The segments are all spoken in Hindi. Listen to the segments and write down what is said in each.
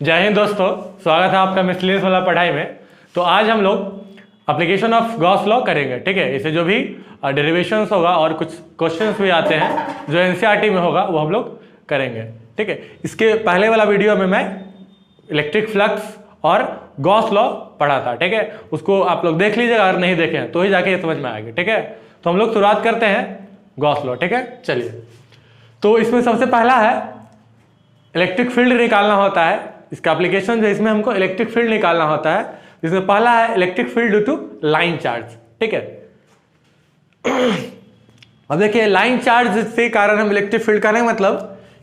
जय हिंद दोस्तों, स्वागत है आपका मिसलेनियस वाला पढ़ाई में। तो आज हम लोग एप्लीकेशन ऑफ गॉस लॉ करेंगे। ठीक है, इसे जो भी डेरिवेशंस होगा और कुछ क्वेश्चंस भी आते हैं जो एनसीईआरटी में होगा वो हम लोग करेंगे। ठीक है, इसके पहले वाला वीडियो में मैं इलेक्ट्रिक फ्लक्स और गॉस लॉ पढ़ा था। ठीक है, उसको आप लोग देख लीजिएगा, अगर नहीं देखे तो ही जाके ये समझ में आएगी। ठीक है, तो हम लोग शुरुआत करते हैं गॉस लॉ। ठीक है, चलिए। तो इसमें सबसे पहला है इलेक्ट्रिक फील्ड निकालना होता है। इसका एप्लीकेशन जो इसमें हमको इलेक्ट्रिक फील्ड निकालना होता है, जिसमें पहला है electric field due to line charge. ठीक है, अब देखिए लाइन चार्ज से कारण हम इलेक्ट्रिक फील्ड का नहीं मतलब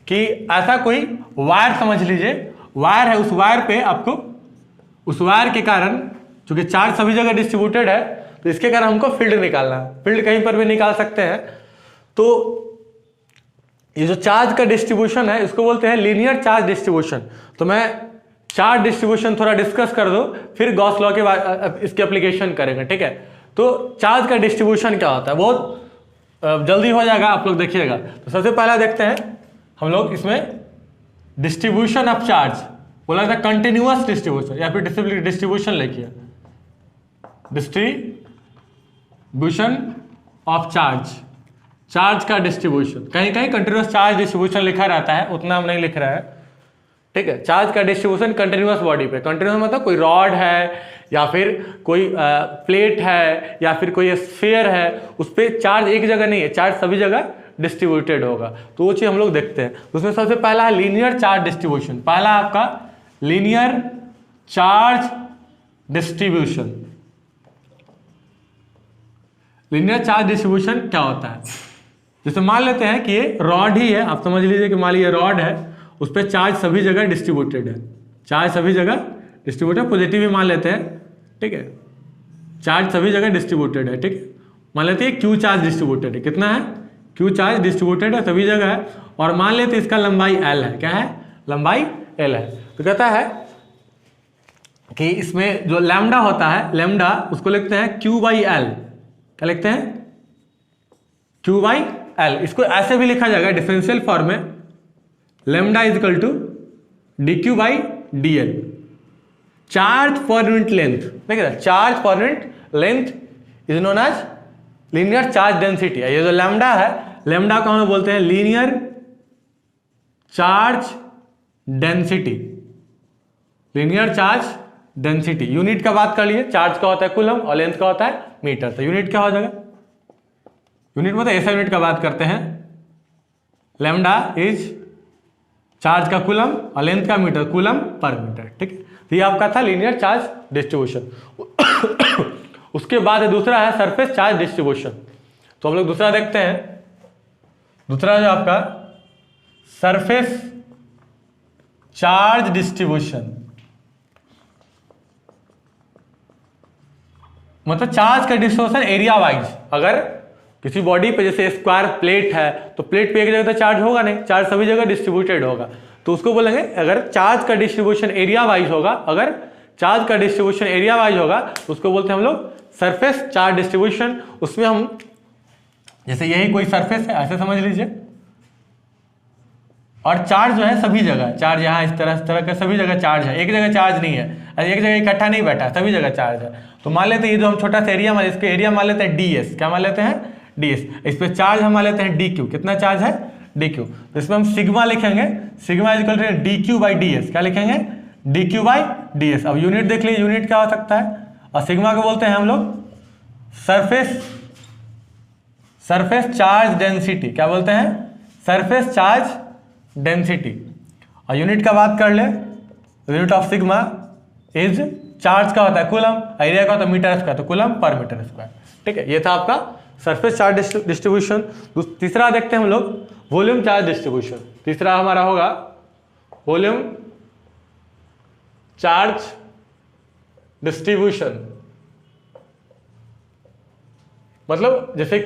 कि ऐसा कोई वायर समझ लीजिए, वायर है, उस वायर पे आपको उस वायर के कारण चूंकि चार्ज सभी जगह डिस्ट्रीब्यूटेड है तो इसके कारण हमको फील्ड निकालना है। फील्ड कहीं पर भी निकाल सकते हैं। तो ये जो चार्ज का डिस्ट्रीब्यूशन है इसको बोलते हैं लीनियर चार्ज डिस्ट्रीब्यूशन। तो मैं चार्ज डिस्ट्रीब्यूशन थोड़ा डिस्कस कर दो, फिर गॉस लॉ के बाद इसके एप्लीकेशन करेंगे। ठीक है, तो चार्ज का डिस्ट्रीब्यूशन क्या होता है बहुत जल्दी हो जाएगा, आप लोग देखिएगा। तो सबसे पहला देखते हैं हम लोग इसमें डिस्ट्रीब्यूशन ऑफ चार्ज बोला था, कंटिन्यूअस डिस्ट्रीब्यूशन या फिर डिस्ट्रीब्यूशन लिखिए, डिस्ट्रीब्यूशन ऑफ चार्ज, चार्ज का डिस्ट्रीब्यूशन। कहीं कहीं कंटिन्यूअस चार्ज डिस्ट्रीब्यूशन लिखा रहता है, उतना हम नहीं लिख रहे हैं। ठीक है, चार्ज का डिस्ट्रीब्यूशन कंटिन्यूअस बॉडी पे, कंटिन्यूअस मतलब कोई रॉड है या फिर कोई प्लेट है या फिर कोई स्फीयर है, उस पर चार्ज एक जगह नहीं है, चार्ज सभी जगह डिस्ट्रीब्यूटेड होगा। तो वो चीज हम लोग देखते हैं। उसमें सबसे पहला है लीनियर चार्ज डिस्ट्रीब्यूशन। पहला आपका linear charge distribution. Linear charge distribution क्या होता है? जैसे मान लेते हैं कि ये रॉड ही है, आप समझ लीजिए कि मान लीजिए रॉड है, उस पर चार्ज सभी जगह डिस्ट्रीब्यूटेड है, चार्ज सभी जगह डिस्ट्रीब्यूटेड, पॉजिटिव भी मान लेते हैं। ठीक है, चार्ज सभी जगह डिस्ट्रीब्यूटेड है। ठीक है, मान लेते हैं क्यू चार्ज डिस्ट्रीब्यूटेड है, कितना है? क्यू चार्ज डिस्ट्रीब्यूटेड है, सभी जगह है। और मान लेते हैं इसका लंबाई एल है, क्या है? लंबाई एल है। तो कहता है कि इसमें जो लैम्डा होता है, लैम्डा उसको लिखते हैं क्यू बाई एल। क्या लिखते हैं? Q by L. इसको ऐसे भी लिखा जाएगा डिफरेंशियल फॉर्म में, lambda is equal to D Q by D L. Charge per unit length, देखिए charge per unit length is known as linear charge density. ये जो लैम्डा है, लैम्डा को हम बोलते हैं linear charge density. Linear charge density, unit का बात कर लिए, चार्ज का होता है कूलम और लेंथ का होता है मीटर। तो यूनिट क्या हो जाएगा? यूनिट मतलब ऐसा यूनिट का बात करते हैं, लैम्डा इज चार्ज का कूलम और लेंथ का मीटर, कूलम पर मीटर। ठीक है, तो ये आपका था लीनियर चार्ज डिस्ट्रीब्यूशन। उसके बाद दूसरा है सरफेस चार्ज डिस्ट्रीब्यूशन। तो हम लोग दूसरा देखते हैं। दूसरा जो आपका सरफेस चार्ज डिस्ट्रीब्यूशन, मतलब चार्ज का डिस्ट्रीब्यूशन एरिया वाइज। अगर किसी बॉडी पे जैसे स्क्वायर प्लेट है तो प्लेट पे एक जगह तो चार्ज होगा नहीं, चार्ज सभी जगह डिस्ट्रीब्यूटेड होगा। तो उसको बोलेंगे अगर चार्ज का डिस्ट्रीब्यूशन एरिया वाइज होगा, अगर चार्ज का डिस्ट्रीब्यूशन एरिया वाइज होगा तो उसको बोलते हैं हम लोग सरफेस चार्ज डिस्ट्रीब्यूशन। उसमें हम जैसे यही कोई सरफेस है ऐसे समझ लीजिए, और चार्ज जो है सभी जगह, चार्ज यहाँ इस तरह का सभी जगह चार्ज है, एक जगह चार्ज नहीं है, एक जगह इकट्ठा नहीं बैठा है, सभी जगह चार्ज है। तो मान लेते हैं ये जो हम छोटा सा एरिया मान, इसके एरिया मान लेते हैं डी एस। क्या मान लेते हैं? D s. इस पर चार्ज हम मान लेते हैं डी क्यू। कितना चार्ज है? D q. तो इसमें हम सिग्मा लिखेंगे, sigma is equal to D Q by d s. क्या लिखेंगे? D Q by d s. अब यूनिट देख लीजिए, यूनिट क्या हो सकता है? और सिग्मा को बोलते हैं हम लोग सरफेस चार्ज डेंसिटी। क्या बोलते हैं? Surface charge density. और यूनिट का बात कर ले, unit of sigma is, charge का होता है कूलम, एरिया का होता है मीटर स्क्वायर, तो कूलम पर मीटर स्क्वायर। ठीक है, ये था आपका सरफेस चार्ज डिस्ट्रीब्यूशन। तीसरा देखते हैं हम लोग वॉल्यूम चार्ज डिस्ट्रीब्यूशन। तीसरा हमारा होगा वॉल्यूम चार्ज डिस्ट्रीब्यूशन। मतलब जैसे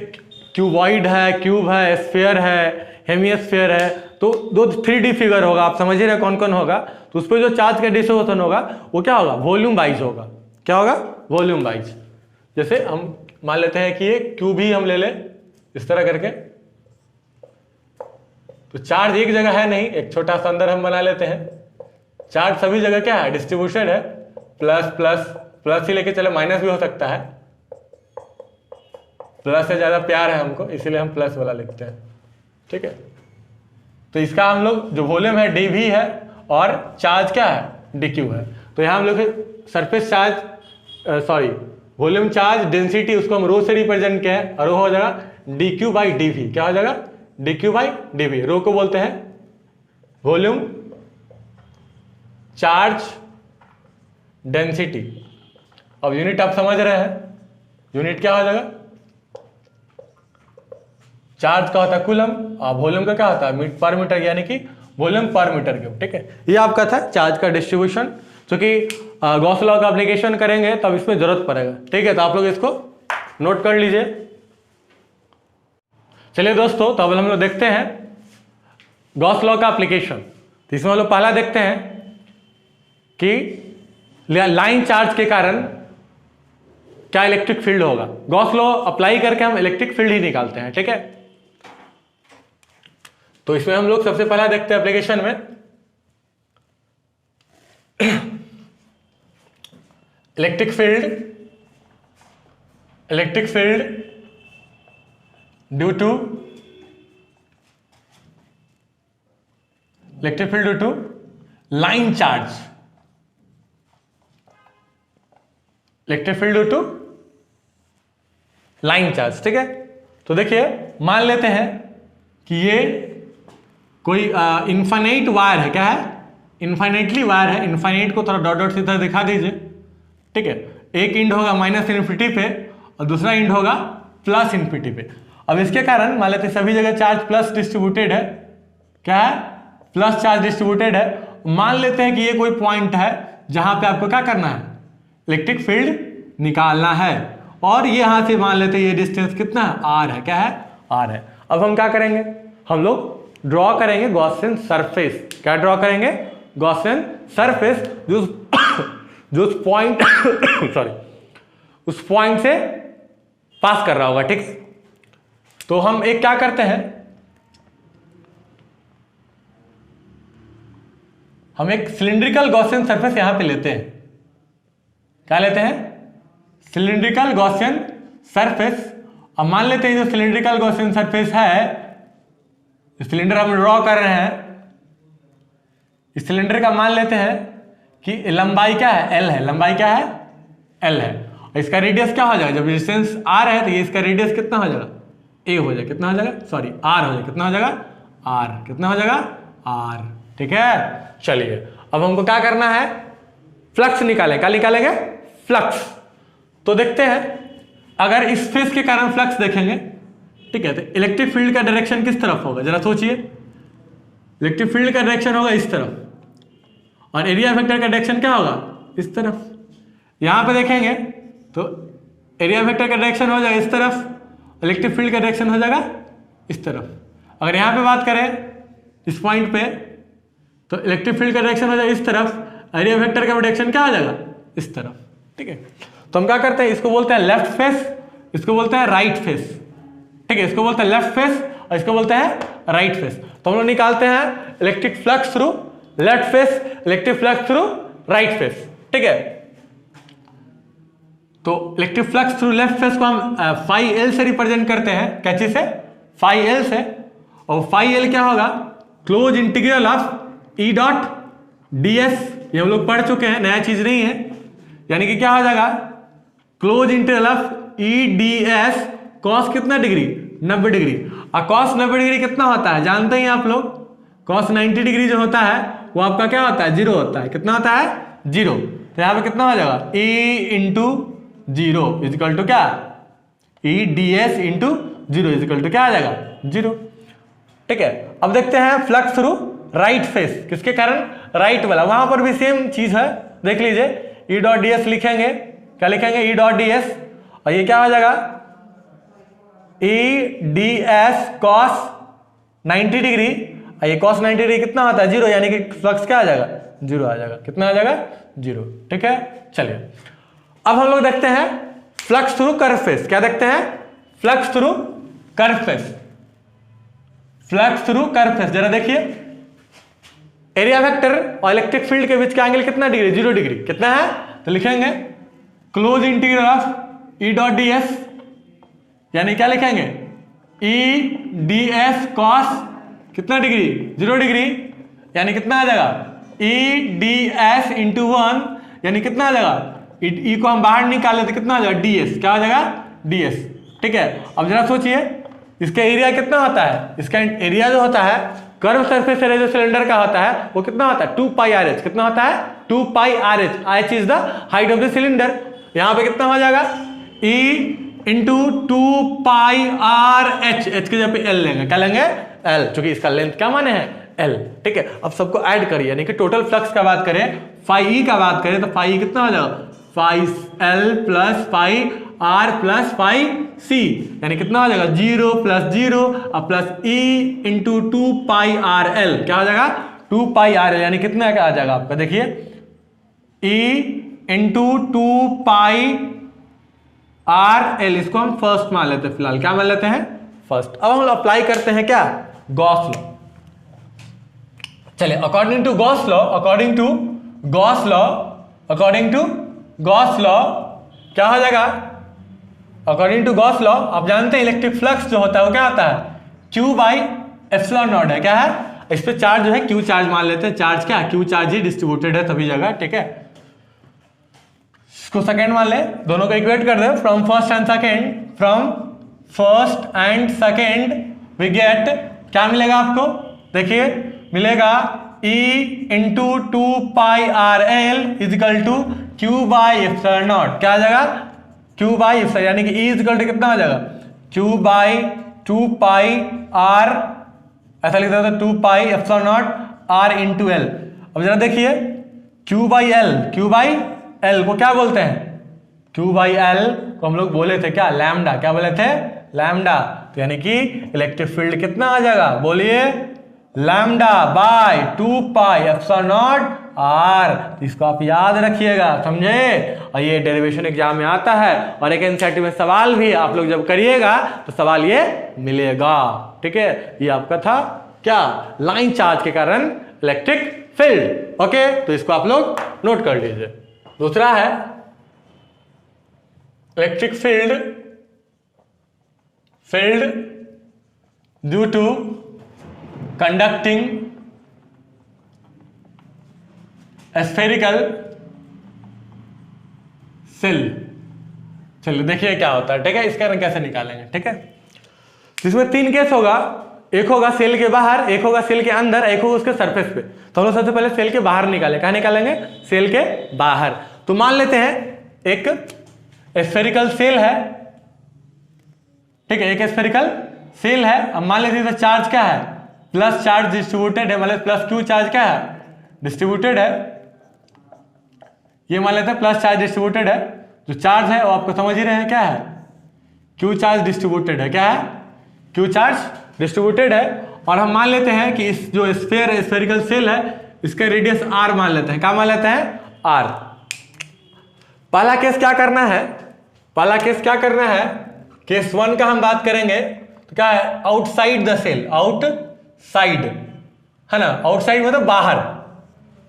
क्यूबॉइड है, क्यूब है, स्फीयर है, हेमिस्फीयर है, तो दो 3D फिगर होगा, आप समझ ही रहे कौन कौन होगा। तो उस पर जो चार्ज का डिस्ट्रीब्यूशन होगा वो क्या होगा? वॉल्यूम वाइज होगा। क्या होगा? Volume wise. जैसे हम मान लेते हैं कि ये क्यूब ही हम ले ले इस तरह करके, तो चार्ज एक जगह है नहीं, एक छोटा सा अंदर हम बना लेते हैं, चार्ज सभी जगह क्या है, डिस्ट्रीब्यूटेड है। प्लस प्लस प्लस ही लेके चले, माइनस भी हो सकता है, प्लस से ज्यादा प्यार है हमको, इसीलिए हम प्लस वाला लिखते हैं, ठीक है। तो इसका हम लोग जो वॉल्यूम है डी वी है और चार्ज क्या है, डी क्यू है। तो यहाँ हम लोग surface charge sorry volume charge density उसको हम रो से रिप्रेजेंट किया है, और वो हो जाएगा D Q by D V. क्या हो जाएगा, D Q by D V. Rho को बोलते हैं वॉल्यूम चार्ज डेंसिटी। अब यूनिट आप समझ रहे हैं, यूनिट क्या हो जाएगा, चार्ज का होता है कूलम और वॉल्यूम का क्या होता है पर मीटर, यानी कि वॉल्यूम पर मीटर क्यूब, ठीक है। ये आपका था चार्ज का डिस्ट्रीब्यूशन, क्योंकि गॉस लॉ का एप्लीकेशन करेंगे तब इसमें जरूरत पड़ेगा, ठीक है। तो आप लोग इसको नोट कर लीजिए। चलिए दोस्तों, तो अब हम लोग देखते हैं गॉस लॉ का एप्लीकेशन। तो इसमें हम लोग पहला देखते हैं कि लाइन चार्ज के कारण क्या इलेक्ट्रिक फील्ड होगा। गॉस लॉ अप्लाई करके हम इलेक्ट्रिक फील्ड ही निकालते हैं, ठीक है। तो इसमें हम लोग सबसे पहला देखते हैं एप्लीकेशन में electric field due to line charge, electric field due to line charge, ठीक है। तो देखिए, मान लेते हैं कि ये कोई इनफाइनाइट वायर है, क्या है, इनफाइनाइटली वायर है। इनफाइनाइट को थोड़ा डॉट डॉट सीधा दिखा दीजिए, ठीक है। एक एंड होगा माइनस इन्फिनिटी पे और दूसरा एंड होगा प्लस इन्फिनिटी पे। अब इसके कारण मान लेते हैं सभी जगह चार्ज प्लस डिस्ट्रीब्यूटेड है, क्या है, प्लस चार्ज डिस्ट्रीब्यूटेड है। मान लेते हैं कि ये कोई पॉइंट है जहां पे आपको क्या करना है, इलेक्ट्रिक फील्ड निकालना है, और ये यहां से मान लेते हैं ये डिस्टेंस कितना है, आर है, क्या है, आर है। अब हम क्या करेंगे, हम लोग ड्रॉ करेंगे गॉसियन सरफेस। क्या ड्रॉ करेंगे, गॉसियन सरफेस, जो उस पॉइंट सॉरी उस पॉइंट से पास कर रहा होगा, ठीक। तो हम एक क्या करते हैं, हम एक सिलिंड्रिकल गॉसियन सरफेस यहां पे लेते हैं। क्या लेते हैं, सिलिंड्रिकल गॉसियन सरफेस। अब मान लेते हैं जो सिलिंड्रिकल गॉसियन सरफेस है, सिलेंडर हम ड्रॉ कर रहे हैं, इस सिलेंडर का मान लेते हैं कि लंबाई क्या है, एल है, लंबाई क्या है, एल है। और इसका रेडियस क्या हो जाएगा, जब डिस्टेंस आर है तो ये इसका रेडियस कितना हो जाएगा, ए हो जाएगा, कितना हो जाएगा, सॉरी आर हो जाएगा, कितना हो जाएगा, आर, कितना हो जाएगा, आर, ठीक है। चलिए, अब हमको क्या करना है, फ्लक्स निकालें। क्या निकालेंगे, फ्लक्स। तो देखते हैं, अगर इस फेस के कारण फ्लक्स देखेंगे, ठीक है, तो इलेक्ट्रिक फील्ड का डायरेक्शन किस तरफ होगा, जरा सोचिए। इलेक्ट्रिक फील्ड का डायरेक्शन होगा इस तरफ, और एरिया वेक्टर का डायरेक्शन क्या होगा, इस तरफ। यहां पे देखेंगे तो एरिया वेक्टर का डायरेक्शन हो जाएगा इस तरफ, इलेक्ट्रिक फील्ड का डायरेक्शन हो जाएगा इस तरफ। अगर यहां पे बात करें इस पॉइंट पे, तो इलेक्ट्रिक फील्ड का डायरेक्शन हो जाएगा इस तरफ, एरिया वेक्टर का डायरेक्शन क्या हो जाएगा, इस तरफ, ठीक है। तो हम क्या करते हैं, इसको बोलते हैं लेफ्ट फेस, इसको बोलते हैं राइट फेस, ठीक है। इसको बोलते हैं लेफ्ट फेस और इसको बोलते हैं राइट फेस। तो हम लोग निकालते हैं electric flux through left face, electric flux through right face, ठीक है। तो electric flux through left face को हम फाई एल से रिप्रेजेंट करते हैं, क्या चीज से, फाई एल से। और फाई एल क्या होगा, close integral of E dot D S. ये हम लोग पढ़ चुके हैं, नया चीज नहीं है। यानी कि क्या हो जाएगा, close integral of E D S cos कितना डिग्री, 90 डिग्री। और कॉस 90 डिग्री कितना होता है, जानते हैं आप लोग, कॉस 90 डिग्री जो होता है वो आपका क्या होता है, जीरो होता है। कितना होता है, जीरो। तो यहां पे कितना हो जाएगा, E into zero equal to क्या, E D S into zero equal to क्या आ जाएगा, जीरो, ठीक है। अब देखते हैं फ्लक्स थ्रू राइट फेस, किसके कारण, राइट वाला। वहां पर भी सेम चीज है, देख लीजिए, ई डॉट डी एस लिखेंगे, क्या लिखेंगे, ई डॉट डी एस, और ये क्या हो जाएगा, ई डी एस कॉस 90 डिग्री। ये कॉस 90 डिग्री कितना होता है, जीरो, यानी कि फ्लक्स क्या आ जाएगा, जीरो आ जाएगा। कितना आ जाएगा, जीरो, ठीक है। चलिए, अब हम लोग देखते हैं फ्लक्स थ्रू कर्व फेस। क्या देखते हैं, flux through curve face, flux through curve face. जरा देखिए, एरिया वेक्टर और इलेक्ट्रिक फील्ड के बीच का एंगल कितना डिग्री, 0 डिग्री। कितना है, तो लिखेंगे close integral of E dot D S, यानी क्या लिखेंगे, ई डी एस कॉस कितना डिग्री, 0 डिग्री, यानी कितना आ जाएगा, ई डी एस इंटू 1, यानी कितना आ जाएगा, ई को हम बाहर निकाल लेते कितना आ जाएगा, डी एस, क्या आ जाएगा, डी एस। ठीक है, अब जरा सोचिए इसका एरिया कितना होता है, इसका एरिया जो होता है कर्व सरफेस एरिया जो सिलेंडर का होता है वो कितना होता है, 2 पाई आर एच। कितना होता है, 2 pi R H. H is the height of the cylinder. यहाँ पे कितना हो जाएगा, E into 2 pi R H, H के जगह पे एल लेंगे, क्या लेंगे, एल, क्योंकि इसका लेंथ क्या माने हैं, एल। ठीक है, अब सबको ऐड करिए, यानी कि टोटल फ्लक्स का बात करें, फाई ई का बात करें तो फाई ई कितना हो जाएगा, phi L plus phi R plus phi C, यानी कितना हो जाएगा, 0 प्लस 0 और plus E into 2 pi R L, क्या हो जाएगा, 2 पाई आर एल, यानी कितना क्या आ जाएगा आपका, देखिए ई इंटू 2 पाई आर एल, इसको हम फर्स्ट मान लेते हैं, फिलहाल क्या मान लेते हैं, फर्स्ट। अब हम अप्लाई करते हैं क्या, गॉस लॉ। चलिए, according to Gauss law, according to Gauss law, according to Gauss law क्या हो जाएगा, अकॉर्डिंग टू गॉस लॉ आप जानते हैं इलेक्ट्रिक फ्लक्स जो होता है वो क्या होता है, Q बाई एप्सिलॉन नॉट है। क्या है, इस पे चार्ज जो है Q चार्ज मान लेते हैं, चार्ज क्या है, Q चार्ज ही डिस्ट्रीब्यूटेड है सभी जगह। ठीक है, इसको सेकेंड मान ले, दोनों को इक्वेट कर दे, from first and second, from first and second we get, क्या मिलेगा आपको, देखिए मिलेगा E into 2 pi R L equal to Q by epsilon naught, क्या आ जाएगा, Q बाई एप्सिलॉन, यानी कि E इजिकल टू कितना आ जाएगा, Q बाई 2 पाई आर, ऐसा लिख सकते हैं 2 pi epsilon not R into L. अब जरा देखिए Q by L, Q by L को क्या बोलते हैं, Q बाई एल को हम लोग बोले थे क्या, लैम्डा, क्या बोले थे, लैम्डा। तो यानी कि इलेक्ट्रिक फील्ड कितना आ जाएगा, बोलिए, lambda by 2 pi epsilon naught r. इसको आप याद रखिएगा, समझे, और ये डेरिवेशन एग्जाम में आता है और एक एनसीईआरटी में सवाल भी आप लोग जब करिएगा तो सवाल ये मिलेगा। ठीक है, ये आपका था क्या, लाइन चार्ज के कारण इलेक्ट्रिक फील्ड। ओके, तो इसको आप लोग नोट कर लीजिए। दूसरा है electric field due to conducting spherical shell. चलिए देखिए क्या होता है। ठीक है, इसका कैसे निकालेंगे। ठीक है, इसमें 3 केस होगा, एक होगा सेल के बाहर, एक होगा सेल के अंदर, एक होगा उसके सरफेस पे। तो हम लोग सबसे पहले सेल के बाहर निकालें, कहाँ निकालेंगे, सेल के बाहर। तो मान लेते हैं एक स्फेरिकल सेल है, ठीक है, एक स्फेरिकल सेल है। अब मान लेते हैं चार्ज क्या है, प्लस चार्ज डिस्ट्रीब्यूटेड है, मतलब प्लस Q चार्ज क्या है, डिस्ट्रीब्यूटेड है। ये मान लेते हैं प्लस चार्ज डिस्ट्रीब्यूटेड है, जो चार्ज है वो आपको समझ ही रहे हैं क्या है, Q चार्ज डिस्ट्रीब्यूटेड है। क्या है, Q चार्ज डिस्ट्रीब्यूटेड है। और हम मान लेते हैं कि इस जो स्फेरिकल सेल है इसका रेडियस r मान लेते हैं, क्या मान लेते हैं, r। पहला केस क्या करना है, पहला केस क्या करना है, केस 1 का हम बात करेंगे तो क्या है, आउटसाइड द सेल, आउटसाइड है ना, आउटसाइड मतलब बाहर।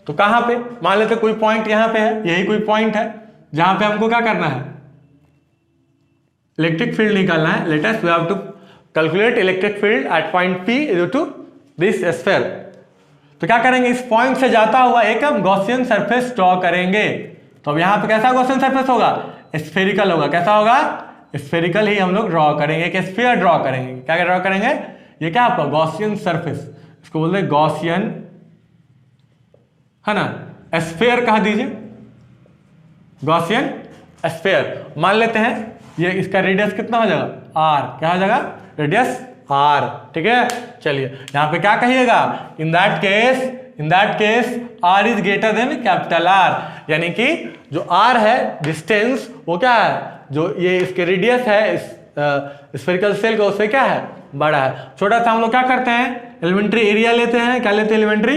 तो कहां पे, मान लेते कोई पॉइंट यहां पे है, यही कोई पॉइंट है जहां पे हमको क्या करना है, इलेक्ट्रिक फील्ड निकालना है। Let us we have to calculate electric field at point P due to this sphere. तो क्या करेंगे, इस पॉइंट से जाता हुआ एक हम गॉसियन सरफेस ड्रॉ करेंगे। तो अब यहां पे कैसा गॉसियन सरफेस होगा, स्फेरिकल होगा। कैसा होगा, स्फेरिकल ही हम लोग ड्रॉ करेंगे, एक स्फीयर ड्रॉ करेंगे। क्या ड्रॉ करेंगे, ये क्या आपका गॉसियन सरफेस, इसको बोलते हैं गॉसियन, है ना, स्फीयर कह दीजिए, गॉसियन स्फीयर। मान लेते हैं ये इसका रेडियस कितना हो जाएगा, r, क्या हो जाएगा, रेडियस r। ठीक है, चलिए यहां पे क्या कहिएगा, in that case r is greater than capital R, यानी कि जो r है डिस्टेंस वो क्या है, जो ये इसके रेडियस है इस स्फेरिकल सेल का उससे क्या है, बड़ा है। छोटा सा हम लोग क्या करते हैं, एलिमेंट्री एरिया लेते हैं। क्या लेते हैं, एलिमेंट्री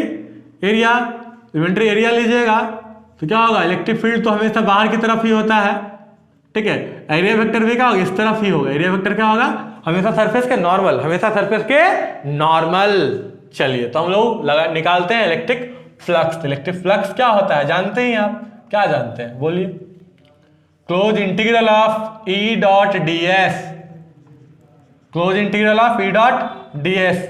एरिया। एलिमेंट्री एरिया लीजिएगा तो क्या होगा, इलेक्ट्रिक फील्ड तो हमेशा बाहर की तरफ ही होता है। ठीक है, एरिया वेक्टर भी क्या होगा, इस तरफ ही होगा। एरिया वेक्टर क्या होगा, हमेशा सरफेस के नॉर्मल, हमेशा सरफेस के नॉर्मल। चलिए तो हम लोग निकालते हैं इलेक्ट्रिक फ्लक्स। इलेक्ट्रिक फ्लक्स क्या होता है जानते हैं आप, क्या जानते हैं बोलिए? Close integral of E dot D S, close integral of E dot D S,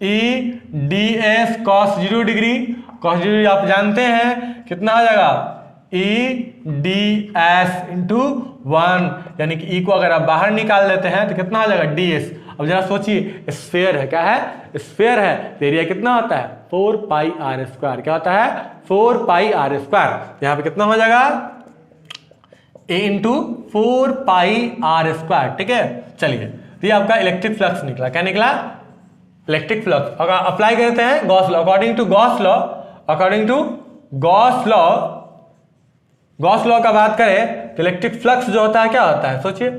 E D S cos 0 degree, cos 0 degree आप जानते हैं कितना आ जाएगा, ई डी एस इंटू 1, यानी कि ई को अगर आप बाहर निकाल लेते हैं तो कितना आ जाएगा, डी एस। अब जरा सोचिए, स्फीयर है, क्या है, स्फीयर है, तो एरिया कितना होता है, 4 पाई आर स्क्वायर, क्या होता है, 4 पाई आर स्क्वायर। यहाँ पे कितना हो जाएगा, ए इंटू 4 पाई आर स्क्वायर, ठीक है। चलिए तो ये आपका इलेक्ट्रिक फ्लक्स निकला, क्या निकला, इलेक्ट्रिक फ्लक्स। अगर अप्लाई करते हैं Gauss law, according to Gauss law, according to Gauss law, Gauss law का बात करें तो इलेक्ट्रिक फ्लक्स जो होता है क्या होता है, सोचिए,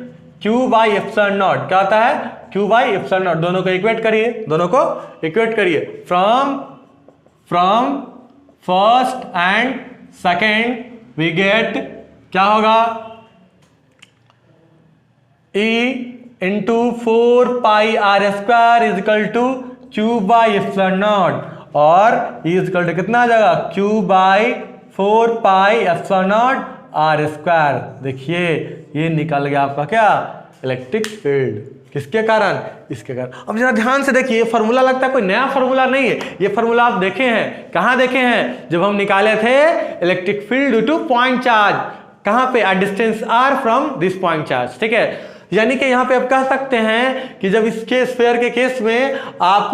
Q बाई एप्सिलॉन नॉट, क्या होता है, Q बाई एप्सिलॉन नॉट। दोनों को इक्वेट करिए, दोनों को इक्वेट करिए, from first and second we get क्या होगा, E into 4 pi are square is equal to Q by epsilon naught, और E इज इक्वल टू कितना आ जाएगा, Q by 4 pi epsilon naught r square. देखिए ये निकल गया आपका क्या, इलेक्ट्रिक फील्ड, किसके कारण, इसके कारण। अब जरा ध्यान से देखिए, ये फॉर्मूला लगता है कोई नया फॉर्मूला नहीं है, ये फॉर्मूला आप देखे हैं, कहाँ देखे हैं, जब हम निकाले थे electric field due two point charge, कहाँ पे, at distance r from this point charge, ठीक है। यानी कि यहाँ पे आप कह सकते हैं कि जब इसके स्फीयर के केस में आप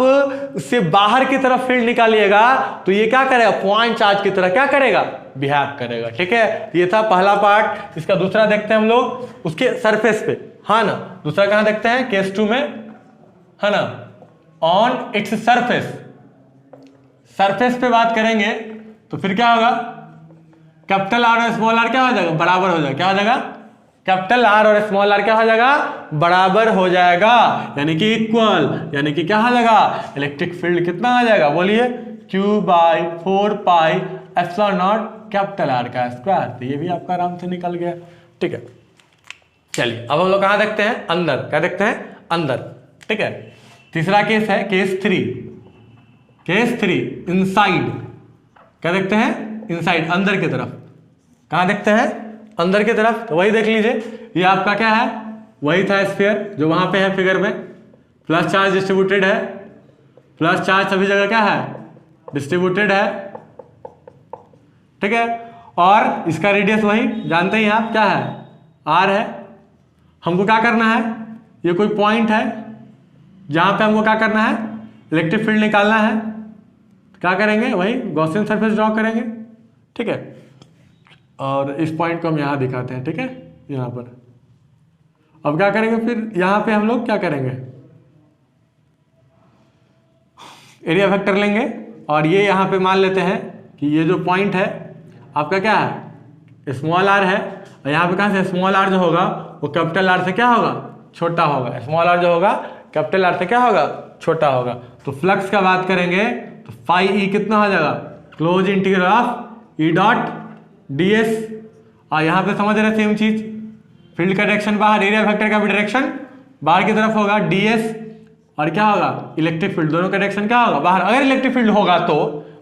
उससे बाहर की तरफ फील्ड निकालिएगा तो ये क्या करेगा, पॉइंट चार्ज की तरह क्या करेगा, बिहेव करेगा, ठीक है। ये था पहला पार्ट। इसका दूसरा देखते हैं हम लोग उसके सरफेस पे, हाँ ना। दूसरा कहाँ देखते हैं, केस 2 में, है ना, ऑन इट्स सरफेस, सरफेस पे बात करेंगे तो फिर क्या होगा, कैपिटल आर और स्मॉल आर क्या हो जाएगा, बराबर हो जाएगा, क्या हो जाएगा, कैपिटल आर और स्मॉल आर क्या हो जाएगा, बराबर हो जाएगा, यानी कि इक्वल, यानी कि क्या हो जाएगा, इलेक्ट्रिक फील्ड कितना आ जाएगा, बोलिए, Q by 4 pi epsilon not capital R का स्क्वायर। तो ये भी आपका आराम से निकल गया, ठीक है। चलिए अब हम लोग कहाँ देखते हैं, अंदर, क्या देखते हैं, अंदर, ठीक है। तीसरा केस है केस 3, केस 3 इनसाइड, क्या देखते हैं, इनसाइड, अंदर की तरफ। कहाँ देखते हैं, अंदर की तरफ। तो वही देख लीजिए, ये आपका क्या है, वही था स्फीयर जो वहां पे है फिगर में, प्लस चार्ज डिस्ट्रीब्यूटेड है, प्लस चार्ज सभी जगह क्या है, डिस्ट्रीब्यूटेड है, ठीक है। और इसका रेडियस वही जानते ही आप क्या है, r है। हमको क्या करना है, ये कोई पॉइंट है जहां पे हमको क्या करना है, इलेक्ट्रिक फील्ड निकालना है। क्या करेंगे, वही गॉसियन सरफेस ड्रॉ करेंगे, ठीक है। और इस पॉइंट को हम यहाँ दिखाते हैं, ठीक है, यहाँ पर। अब क्या करेंगे, फिर यहाँ पे हम लोग क्या करेंगे, एरिया वेक्टर लेंगे, और ये यहाँ पे मान लेते हैं कि ये जो पॉइंट है आपका क्या है, स्मॉल आर है, और यहाँ पे कहाँ से स्मॉल आर जो होगा वो कैपिटल आर से क्या होगा, छोटा होगा। स्मॉल आर जो होगा कैपिटल आर से क्या होगा, छोटा होगा। तो फ्लक्स का बात करेंगे तो फाई ई कितना हो जाएगा, close integral of E dot D S. और यहाँ पे समझ रहे सेम चीज, फील्ड का डायरेक्शन बाहर, एरिया वेक्टर का भी डायरेक्शन बाहर की तरफ होगा, डी एस, और क्या होगा, इलेक्ट्रिक फील्ड, दोनों का डायरेक्शन क्या होगा, बाहर। अगर इलेक्ट्रिक फील्ड होगा तो,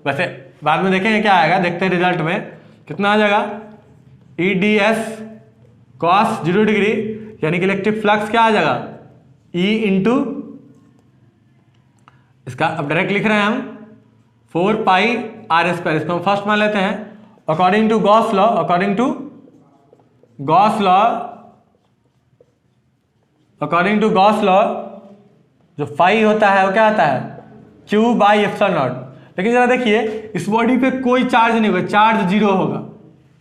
वैसे बाद में देखेंगे क्या आएगा, देखते हैं रिजल्ट में कितना आ जाएगा, ई डी एस कॉस 0 डिग्री, यानी कि इलेक्ट्रिक फ्लक्स क्या आ जाएगा, ई इंटू, इसका अब डायरेक्ट लिख रहे हैं हम 4 पाई आर स्क्वायर। इसको हम फर्स्ट मान लेते हैं, according to Gauss law, according to Gauss law, according to Gauss law जो फाई होता है वो क्या आता है, Q बाई एप्सिलॉन नॉट। लेकिन जरा देखिए, इस बॉडी पे कोई चार्ज नहीं होगा, चार्ज 0 होगा।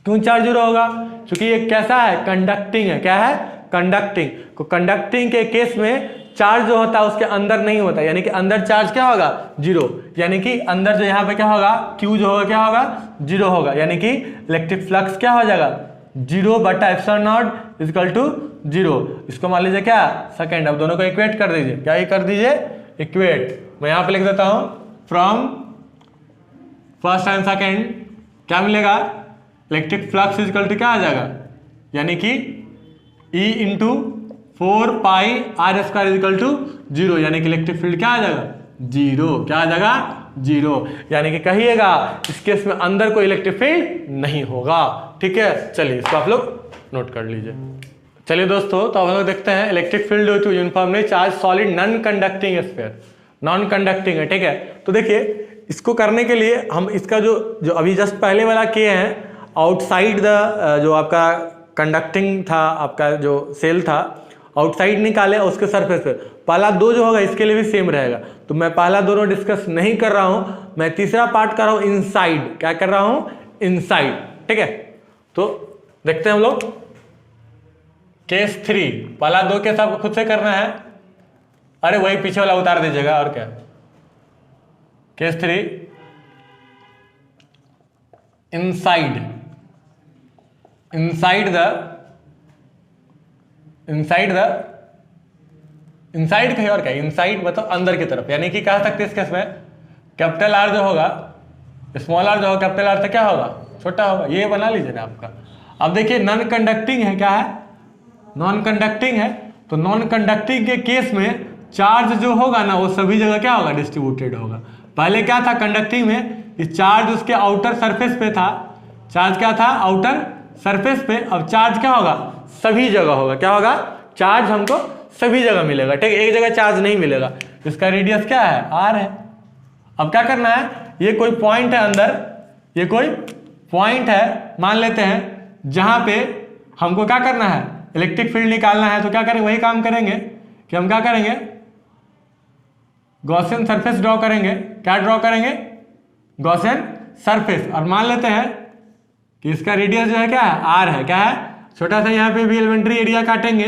क्यों चार्ज 0 होगा, क्योंकि ये कैसा है, कंडक्टिंग है, क्या है, कंडक्टिंग। को कंडक्टिंग के केस में चार्ज जो होता है उसके अंदर नहीं होता, यानी कि अंदर चार्ज क्या होगा, 0, यानी कि अंदर जो यहाँ पे क्या होगा, Q जो होगा क्या होगा, 0 होगा, यानी कि इलेक्ट्रिक फ्लक्स क्या हो जाएगा, 0 बटा एप्सिलॉन नॉट इक्वल टू 0। इसको मान लीजिए क्या, सेकेंड। अब दोनों को इक्वेट कर दीजिए, क्या ये कर दीजिए, इक्वेट। मैं यहाँ पे लिख देता हूँ, फ्रॉम फर्स्ट एंड सेकेंड क्या मिलेगा, इलेक्ट्रिक फ्लक्स इक्वल टू क्या आ जाएगा, यानी कि E into 4 pi are square equal to 0, यानी कि इलेक्ट्रिक फील्ड क्या आ जाएगा, जीरो। क्या आ जाएगा? जीरो। यानी कि कहिएगा इस केस में अंदर कोई इलेक्ट्रिक फील्ड नहीं होगा। ठीक है, चलिए इसको आप लोग नोट कर लीजिए। चलिए दोस्तों, तो हम लोग देखते हैं electric field due to uniformly charge solid non conducting sphere, non conducting है। ठीक है, तो देखिए इसको करने के लिए हम इसका जो अभी जस्ट पहले वाला किए हैं, आउटसाइड द जो आपका कंडक्टिंग था, आपका जो सेल था आउटसाइड निकाले उसके सरफेस पे, पहला दो जो होगा इसके लिए भी सेम रहेगा। तो मैं पहला दोनों डिस्कस नहीं कर रहा हूं, मैं तीसरा पार्ट कर रहा हूं इनसाइड। क्या कर रहा हूं? इनसाइड। ठीक है, तो देखते हैं हम लोग केस 3। पहला दो केस आपको खुद से करना है। अरे वही पीछे वाला उतार दीजिएगा, और क्या। केस 3 इनसाइड, इनसाइड कहीं और क्या, इनसाइड मतलब अंदर की तरफ। यानी कि कह सकते हैं इस केस में कैपिटल आर जो होगा, स्मॉल आर जो होगा कैपिटल आर से क्या होगा? छोटा होगा। ये बना लीजिए ना आपका। अब देखिए नॉन कंडक्टिंग है, क्या है? नॉन कंडक्टिंग है। तो नॉन कंडक्टिंग के केस में चार्ज जो होगा ना वो सभी जगह क्या होगा? डिस्ट्रीब्यूटेड होगा। पहले क्या था कंडक्टिंग में? चार्ज उसके आउटर सरफेस पे था। चार्ज क्या था? आउटर सरफेस पे। अब चार्ज क्या होगा? सभी जगह होगा। क्या होगा? चार्ज हमको सभी जगह मिलेगा। ठीक है, एक जगह चार्ज नहीं मिलेगा। इसका रेडियस क्या है? आर है। अब क्या करना है, ये कोई पॉइंट है अंदर, ये कोई पॉइंट है मान लेते हैं, जहां पे हमको क्या करना है? इलेक्ट्रिक फील्ड निकालना है। तो क्या करेंगे? वही काम करेंगे कि हम क्या करेंगे? गॉसियन सरफेस ड्रॉ करेंगे। क्या ड्रॉ करेंगे? Gaussian surface. और मान लेते हैं कि इसका रेडियस जो है क्या है? आर है। क्या है? छोटा सा यहाँ पे भी एलिमेंट्री एरिया काटेंगे।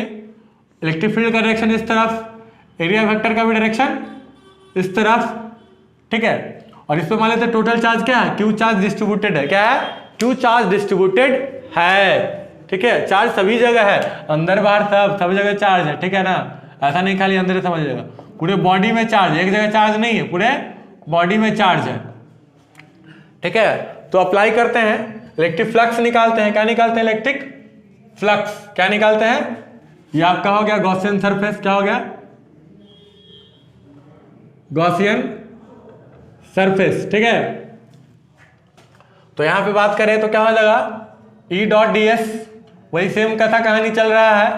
इलेक्ट्रिक फील्ड का डायरेक्शन इस तरफ, एरिया वेक्टर का भी डायरेक्शन इस तरफ। ठीक है, और इस पे मान लेते हैं टोटल चार्ज क्या है? क्यू चार्ज डिस्ट्रीब्यूटेड है। क्या है? क्यू चार्ज डिस्ट्रीब्यूटेड है। ठीक है, चार्ज सभी जगह है, अंदर बाहर सब जगह चार्ज है। ठीक है ना, ऐसा नहीं खाली अंदर समझिएगा, पूरे बॉडी में चार्ज, एक जगह चार्ज नहीं है, पूरे बॉडी में चार्ज है। ठीक है, तो अप्लाई करते हैं, इलेक्ट्रिक फ्लक्स निकालते हैं। क्या निकालते हैं? Electric flux. क्या निकालते हैं? ये आपका हो गया गॉसियन सरफेस। क्या हो गया? Gaussian surface. ठीक है, तो यहां पे बात करें तो क्या हो जाएगा? ई डॉट डी एस, वही सेम कथा कहानी चल रहा है।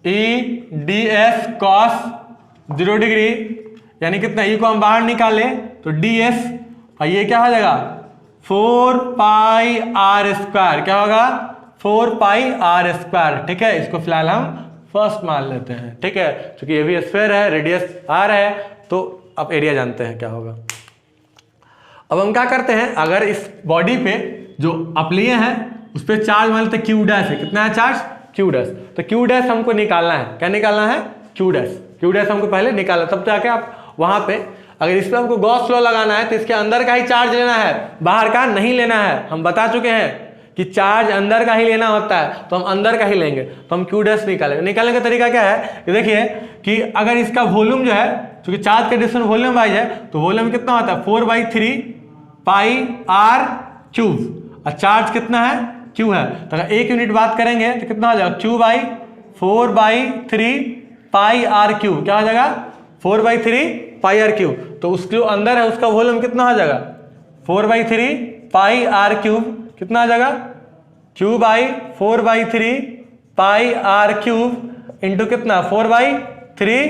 ई डी एस कॉस 0 डिग्री, यानी कितना? ई को हम बाहर निकाले तो डी एस, और ये क्या हो जाएगा? 4 पाई आर स्क्वायर। क्या होगा? 4 पाई आर स्क्वायर। ठीक है, इसको फिलहाल हम फर्स्ट मान लेते हैं। ठीक है, क्योंकि ये भी स्फीयर है, रेडियस आर है, तो अब एरिया जानते हैं क्या होगा। अब हम क्या करते हैं, अगर इस बॉडी पे जो आप लिए हैं उस पर चार्ज मान लेते हैं क्यू डैश है। कितना है चार्ज? Q dash. तो क्यू डैश हमको निकालना है। क्या निकालना है? Q dash. क्यू डैश हमको पहले निकालना, तब जाके आप वहां पे, अगर इस पर हमको गॉस लॉ लगाना है तो इसके अंदर का ही चार्ज लेना है, बाहर का नहीं लेना है। हम बता चुके हैं कि चार्ज अंदर का ही लेना होता है, तो हम अंदर का ही लेंगे। तो हम क्यू डैश निकालेंगे। निकालने का तरीका क्या है कि देखिए कि अगर इसका वॉल्यूम जो है, क्योंकि चार्ज का डिस्टेंस वॉल्यूम वाइज है, तो वॉल्यूम कितना होता है? 4/3 पाई आर क्यूब। और चार्ज कितना है? क्यू है। तो अगर एक यूनिट बात करेंगे तो कितना हो जाएगा? Q/4/3 pi are cube. क्या हो जाएगा? 4/3 पाई आर क्यूब। तो उस जो अंदर है उसका वॉल्यूम कितना हो जाएगा? 4/3 पाई आर क्यूब। कितना आ जाएगा? Q/4/3 pi are cube into कितना? 4/3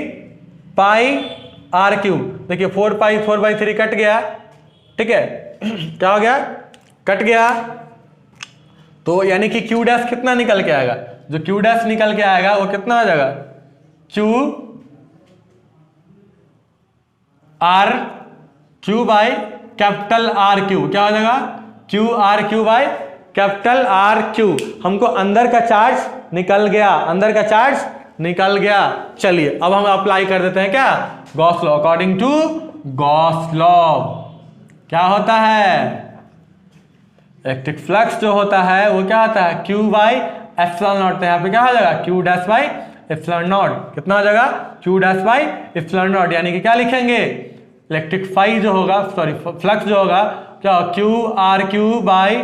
पाई आर क्यूब। देखिए 4/3 कट गया। ठीक है, क्या हो गया? कट गया। तो यानी कि क्यू डैश कितना निकल के आएगा? जो क्यू डैश निकल के आएगा वो कितना आ जाएगा? Q R Q by capital R Q. क्या हो जाएगा? Q R Q by capital R Q. हमको अंदर का चार्ज निकल गया, अंदर का चार्ज निकल गया। चलिए अब हम अप्लाई कर देते हैं क्या? Gauss law. According to Gauss law क्या होता है? इलेक्ट्रिक फ्लक्स जो होता है वो क्या होता है? Q by epsilon not. तो यहाँ पे क्या हो जाएगा? Q dash by epsilon not. कितना हो जाएगा? Q dash by epsilon not. यानी कि क्या लिखेंगे? इलेक्ट्रिक फाई जो होगा, सॉरी फ्लक्स जो होगा क्या? Q R Q by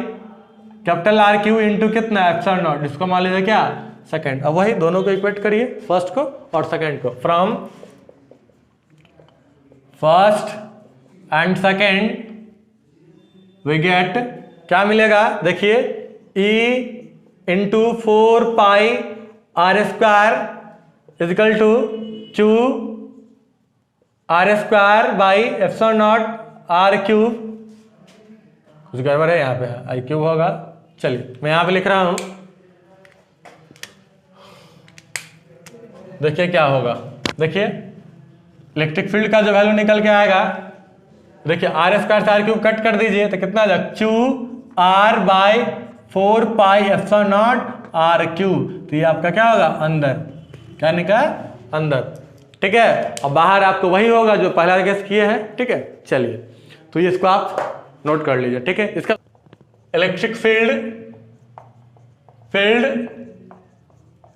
capital R Q into कितना? Epsilon naught. इसको मान लीजिए क्या? सेकेंड। अब वही दोनों को इक्वेट करिए, फर्स्ट को और सेकेंड को। From first and second we get क्या मिलेगा, देखिए E into 4 pi are square is equal to Q r square by epsilon naught r cube. कुछ गड़बड़ है यहाँ पे, आई क्यूब होगा। चलिए मैं यहाँ पे लिख रहा हूँ, देखिए क्या होगा। देखिए इलेक्ट्रिक फील्ड का जो वैल्यू निकल के आएगा, देखिए आर स्क्वायर से आर क्यूब कट कर दीजिए तो कितना आ जाएगा, q r by 4 pi epsilon naught r cube. तो ये आपका क्या होगा, अंदर, क्या निकला अंदर, ठीक है। अब बाहर आपको वही होगा जो पहला गेस किए हैं, ठीक है। चलिए तो ये इसको आप नोट कर लीजिए, ठीक है। इसका electric field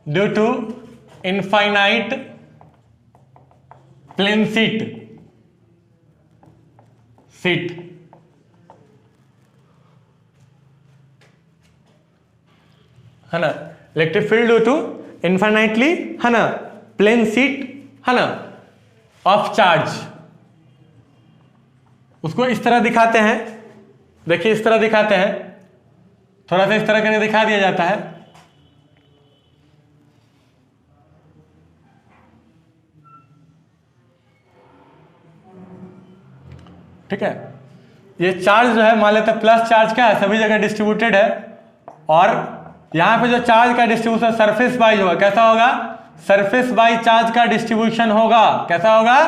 due to infinite plane sheet है ना, electric field due to infinitely है ना प्लेन सीट है ना ऑफ चार्ज। उसको इस तरह दिखाते हैं, देखिए इस तरह दिखाते हैं, थोड़ा सा इस तरह करके दिखा दिया जाता है, ठीक है। ये चार्ज जो है मान लेते हैं प्लस चार्ज का है, सभी जगह डिस्ट्रीब्यूटेड है, और यहां पे जो चार्ज का डिस्ट्रीब्यूशन सरफेस बाई होगा, कैसा होगा, सरफेस बाई चार्ज का डिस्ट्रीब्यूशन होगा, कैसा होगा,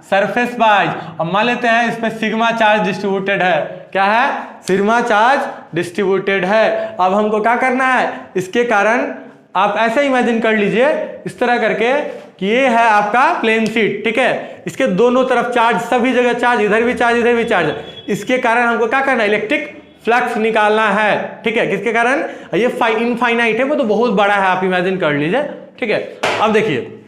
सरफेस बाई। अब मान लेते हैं इस पे सिग्मा चार्ज डिस्ट्रीब्यूटेड है, क्या है, सिग्मा चार्ज डिस्ट्रीब्यूटेड है। अब हमको क्या करना है, इसके कारण आप ऐसे इमेजिन कर लीजिए इस तरह करके कि ये है आपका प्लेन शीट, ठीक है। इसके दोनों तरफ चार्ज, सभी जगह चार्ज, इधर भी चार्ज इधर भी चार्ज, इसके कारण हमको क्या करना है, इलेक्ट्रिक फ्लक्स निकालना है, ठीक है। किसके कारण, ये इनफाइनाइट है, वो तो बहुत बड़ा है, आप इमेजिन कर लीजिए, ठीक है। अब देखिए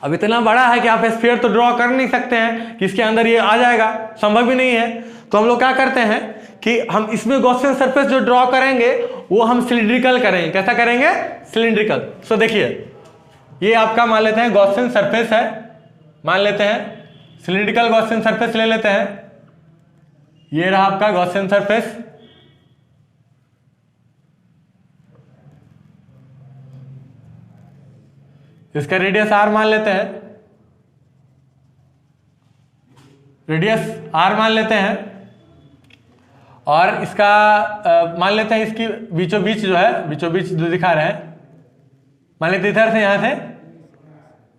अब इतना बड़ा है कि आप स्फीयर तो ड्रॉ कर नहीं सकते हैं कि इसके अंदर ये आ जाएगा, संभव ही नहीं है। तो हम लोग क्या करते हैं कि हम इसमें गॉसियन सरफेस जो ड्रॉ करेंगे वो हम सिलिंड्रिकल करेंगे, कैसा करेंगे, सिलिंड्रिकल। सो देखिए ये आपका मान लेते हैं गॉसियन सरफेस है, मान लेते हैं सिलिंड्रिकल गॉसियन सरफेस ले लेते हैं, ये रहा आपका गॉसियन सरफेस, इसका रेडियस आर मान लेते हैं, रेडियस आर मान लेते हैं, और इसका मान लेते हैं इसकी बीचों बीच जो है, बीचों बीच जो दिखा रहे हैं, मान लेते इधर से यहां से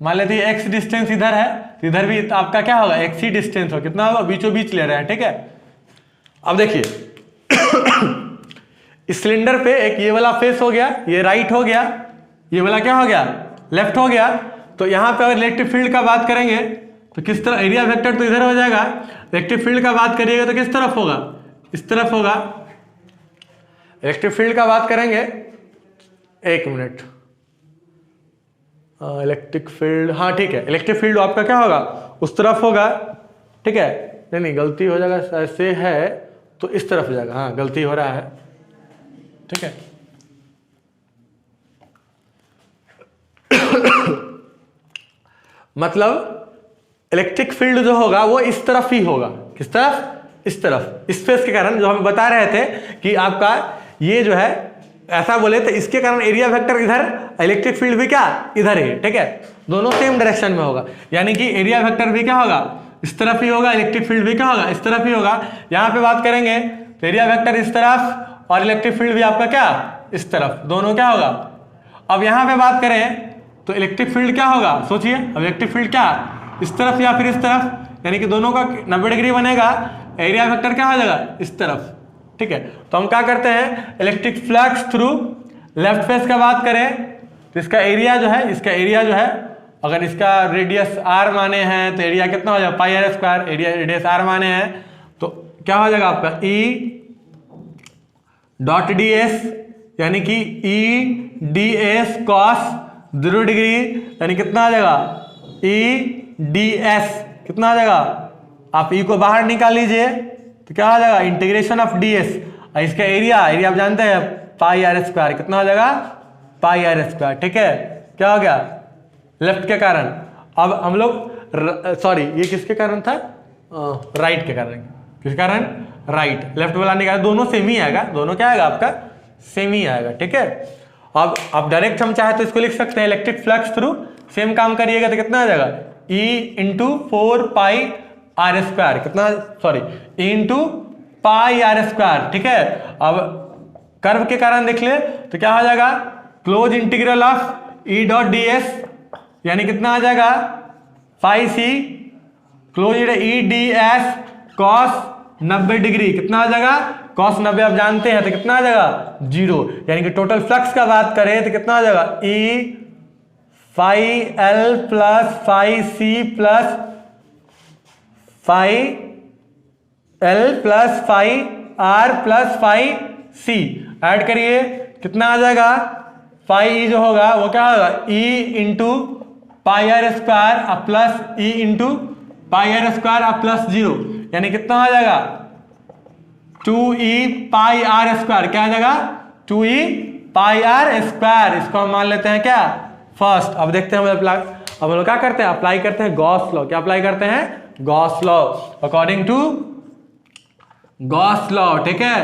मान लेते एक्स डिस्टेंस इधर है, तो इधर भी आपका क्या होगा, एक्स ही डिस्टेंस हो, कितना होगा, बीचों बीच ले रहे हैं, ठीक है। अब देखिए इस सिलेंडर पे एक ये वाला फेस हो गया, ये राइट हो गया, ये वाला क्या हो गया, लेफ्ट हो गया। तो यहां पे अगर इलेक्ट्रिक फील्ड का बात करेंगे तो किस तरह, एरिया वेक्टर तो इधर हो जाएगा, इलेक्ट्रिक फील्ड का बात करिएगा तो किस तरफ होगा, इस तरफ होगा। इलेक्ट्रिक फील्ड का बात करेंगे, एक मिनट, इलेक्ट्रिक फील्ड, हाँ ठीक है, इलेक्ट्रिक फील्ड आपका क्या होगा, उस तरफ होगा, ठीक है। नहीं गलती हो जाएगा, ऐसे है तो इस तरफ हो जाएगा, हाँ गलती हो रहा है, ठीक है। मतलब इलेक्ट्रिक फील्ड जो होगा वो इस तरफ ही होगा, किस तरफ, इस तरफ, स्पेस के कारण, जो हम बता रहे थे कि आपका ये जो है ऐसा बोले तो इसके कारण एरिया वेक्टर इधर, इलेक्ट्रिक फील्ड भी क्या इधर ही, ठीक है, दोनों सेम डायरेक्शन में होगा, यानी कि एरिया वेक्टर भी क्या होगा, इस तरफ ही होगा, इलेक्ट्रिक फील्ड भी क्या होगा, इस तरफ ही होगा। यहां पे बात करेंगे तो एरिया वेक्टर इस तरफ और इलेक्ट्रिक फील्ड भी आपका क्या इस तरफ, दोनों क्या होगा। अब यहां पे बात करें तो इलेक्ट्रिक फील्ड क्या होगा, सोचिए, अब इलेक्ट्रिक फील्ड क्या इस तरफ या फिर इस तरफ, यानी कि दोनों का 90 डिग्री बनेगा, एरिया वेक्टर क्या हो जाएगा, इस तरफ, ठीक है। तो हम क्या करते हैं, electric flux through left face का बात करें तो इसका एरिया जो है, इसका एरिया जो है, अगर इसका रेडियस आर माने हैं तो एरिया कितना हो जाएगा, pi are square, area radius R माने हैं तो क्या हो जाएगा आपका ई डॉट डी एस, यानी कि ई डी एस कॉस 0 डिग्री, यानी कितना आ जाएगा, ई डी एस कितना आ जाएगा, आप ई को बाहर निकाल लीजिए तो क्या आ जाएगा, इंटीग्रेशन ऑफ डी एस, इसका एरिया आप जानते हैं पाई आर स्क्वायर, कितना हो जाएगा, पाई आर स्क्वायर, ठीक है। क्या हो गया, लेफ्ट के कारण। अब हम लोग सॉरी ये किसके कारण था, राइट के कारण। किस कारण? राइट। लेफ्ट वाला निकाल, दोनों सेम ही आएगा, दोनों क्या आएगा आपका? सेम ही आएगा, ठीक है। अब डायरेक्ट हम चाहे तो इसको लिख सकते हैं इलेक्ट्रिक फ्लक्स थ्रू, सेम काम करिएगा तो कितना आ जाएगा? E इंटू 4πr², कितना, सॉरी, E इंटू πr², ठीक है। अब कर्व के कारण देख ले तो क्या हो जाएगा? Close integral of E dot D S, यानी कितना आ जाएगा? Phi C close E D S cos 90 degree, कितना आ जाएगा? कॉस 90 आप जानते हैं तो कितना आ जाएगा? 0। यानी कि टोटल फ्लक्स का बात करें तो कितना आ जाएगा? E phi L plus phi C plus phi L plus phi R plus phi C, add करिए कितना आ जाएगा? फाई ई जो होगा वो क्या होगा? E into πr² plus E into πr² plus 0, यानी कितना आ जाएगा? 2E πr², क्या आ जाएगा? 2E πr²। इसको हम मान लेते हैं क्या? फर्स्ट। अब देखते हैं अब हम लोग क्या करते हैं? अप्लाई करते हैं गॉस लॉ। क्या अप्लाई करते हैं? Gauss law, according to Gauss law, ठीक है।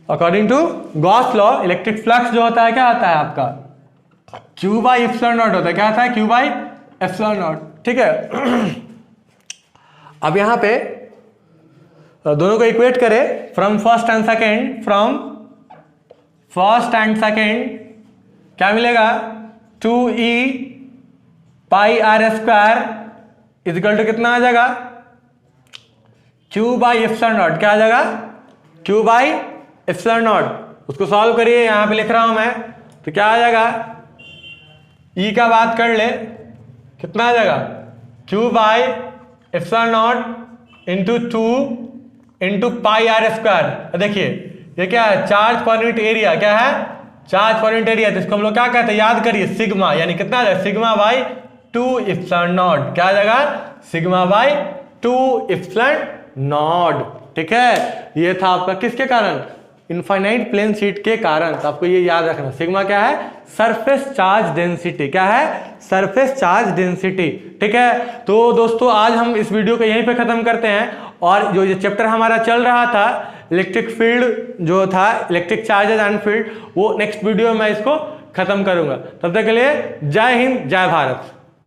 According to Gauss law electric flux जो होता है क्या होता है आपका? Q बाई एप्सिलॉन नॉट होता है। क्या होता है? Q बाई एप्सिलॉन नॉट, ठीक है। अब यहां पे दोनों को इक्वेट करें, from first and second, from first and second क्या मिलेगा? 2E πr² इजिकल टू कितना आ जाएगा? Q बाई एप्सिलॉन नॉट, क्या आ जाएगा? Q by epsilon not. उसको सॉल्व करिए, यहां पे लिख रहा हूं मैं, तो क्या आ जाएगा? E का बात कर ले, कितना आ जाएगा? Q by epsilon not into 2 into πr²। देखिए ये क्या है? चार्ज पर यूनिट एरिया, क्या है? Charge per unit area. तो इसको हम लोग क्या कहते हैं? याद करिए, सिग्मा, यानी कितना आ जाएगा? सिग्मा बाई 2 एप्सिलॉन नॉट, क्या आ जाएगा? सिग्मा बाई 2 एप्सिलॉन नॉट, ठीक है। ये था आपका किसके कारण? इनफाइनाइट प्लेन शीट के कारण। तो आपको ये याद रखना, सिग्मा क्या है? Surface charge density. क्या है? सरफेस चार्ज डेंसिटी, ठीक है। तो दोस्तों आज हम इस वीडियो को यहीं पे खत्म करते हैं, और जो ये चैप्टर हमारा चल रहा था इलेक्ट्रिक फील्ड जो था, इलेक्ट्रिक चार्जेस एंड फील्ड, वो नेक्स्ट वीडियो में मैं इसको खत्म करूंगा। तब तक के लिए जय हिंद, जय भारत।